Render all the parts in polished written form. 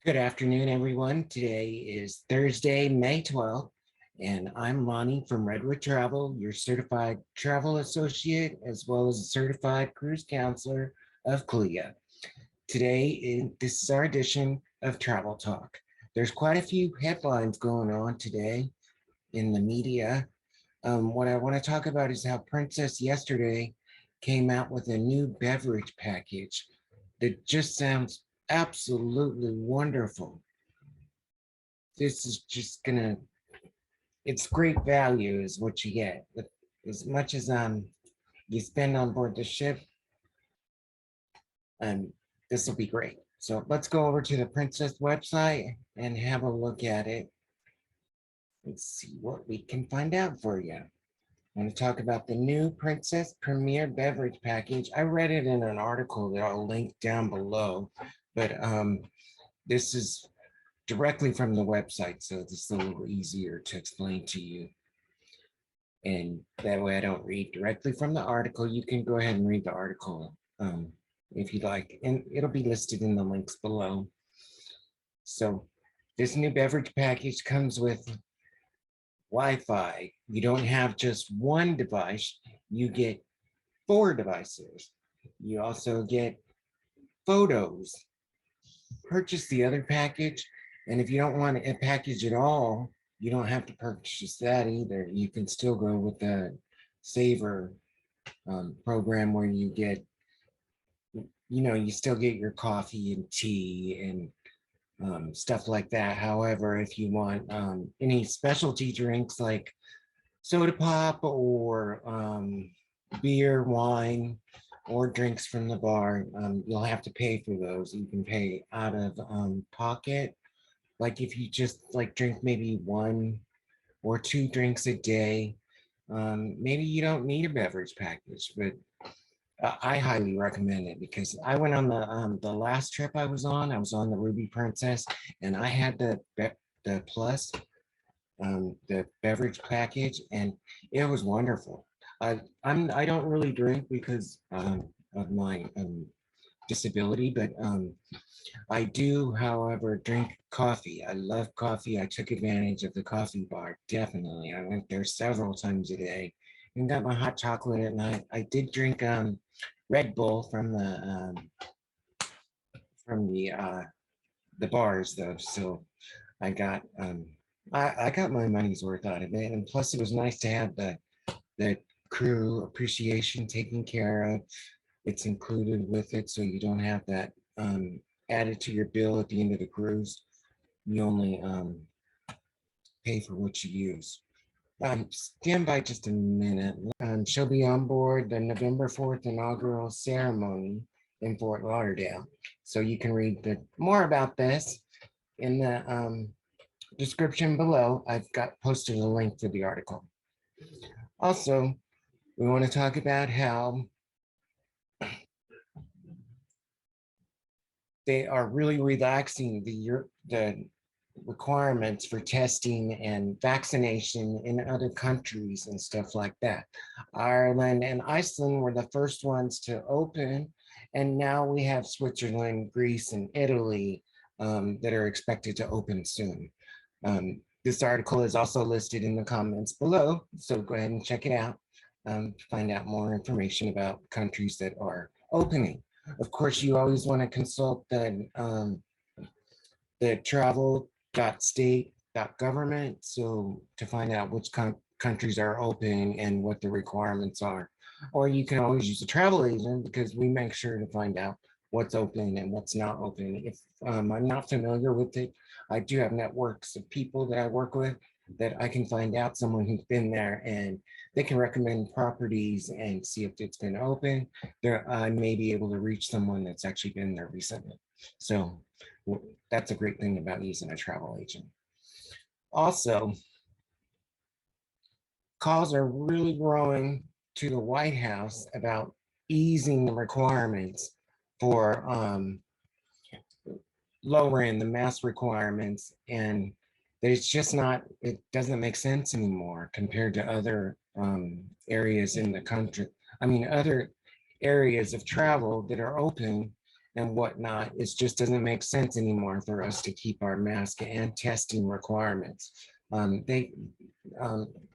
Good afternoon, everyone. Today is Thursday, May 12th, and I'm Lonnie from Redwood Travel, your certified travel associate, as well as a certified cruise counselor of CLIA. This is our edition of Travel Talk. There's quite a few headlines going on today in the media. What I want to talk about is how Princess yesterday came out with a new beverage package that just sounds absolutely wonderful. This is just gonna, it's great value is what you get. But as much as you spend on board the ship, um this will be great. So let's go over to the Princess website and have a look at it and see what we can find out for you. I want to talk about the new Princess Premier Beverage Package. I read it in an article that I'll link down below, but this is directly from the website, so it's a little easier to explain to you. And that way I don't read directly from the article. You can go ahead and read the article if you'd like, and it'll be listed in the links below. So this new beverage package comes with Wi-Fi. You don't have just one device, you get 4 devices. You also get photos. Purchase the other package, and if you don't want a package at all, you don't have to purchase that either. You can still go with the Saver program where you get, you still get your coffee and tea and stuff like that. However, if you want any specialty drinks like soda pop or beer, wine, or drinks from the bar, you'll have to pay for those. You can pay out of pocket. Like if you just like drink maybe 1 or 2 drinks a day, maybe you don't need a beverage package, but I highly recommend it because I went on the last trip I was on. I was on the Ruby Princess, and I had the plus the beverage package, and it was wonderful. I don't really drink because of my disability, but I do, however, drink coffee. I love coffee. I took advantage of the coffee bar, definitely. I went there several times a day and got my hot chocolate at night. I did drink Red Bull from the bars though, so I got I got my money's worth out of it, and plus it was nice to have the crew appreciation taken care of. It's included with it, so you don't have that added to your bill at the end of the cruise. You only pay for what you use. Stand by just a minute. She'll be on board the November 4th inaugural ceremony in Fort Lauderdale. So you can read more about this in the description below. I've got posted a link to the article. Also, we want to talk about how they are really relaxing the requirements for testing and vaccination in other countries and stuff like that. Ireland and Iceland were the first ones to open, and now we have Switzerland, Greece, and Italy that are expected to open soon. This article is also listed in the comments below, so go ahead and check it out to find out more information about countries that are opening. Of course, you always want to consult the travel.state.government so to find out which countries are open and what the requirements are. Or you can always use a travel agent because we make sure to find out what's open and what's not open. If I'm not familiar with it, I do have networks of people that I work with that I can find out someone who's been there, and they can recommend properties and see if it's been open. There, I may be able to reach someone that's actually been there recently. So that's a great thing about using a travel agent. Also, calls are really growing to the White House about easing the requirements for lowering the mask requirements, and it's just not, it doesn't make sense anymore compared to other areas in the country. I mean, other areas of travel that are open, and whatnot. It just doesn't make sense anymore for us to keep our mask and testing requirements. Um, they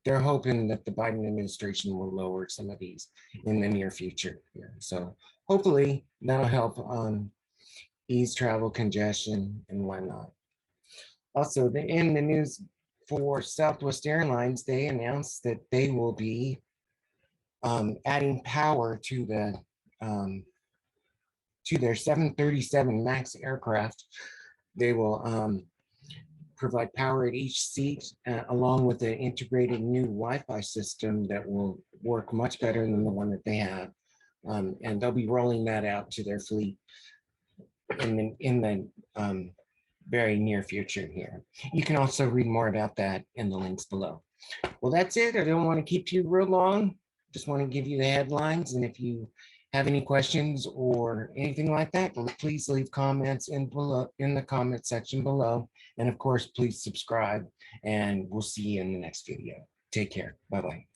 they're hoping that the Biden administration will lower some of these in the near future. Yeah. So hopefully that'll help ease travel congestion and whatnot. Also, in the news for Southwest Airlines, they announced that they will be adding power um, to their 737 MAX aircraft. They will provide power at each seat, along with an integrated new Wi-Fi system that will work much better than the one that they have. And they'll be rolling that out to their fleet in the very near future here. You can also read more about that in the links below. Well, that's it. I don't want to keep you real long. Just want to give you the headlines. And if you have any questions or anything like that, please leave comments in the comment section below. And of course, please subscribe, and we'll see you in the next video. Take care. Bye-bye.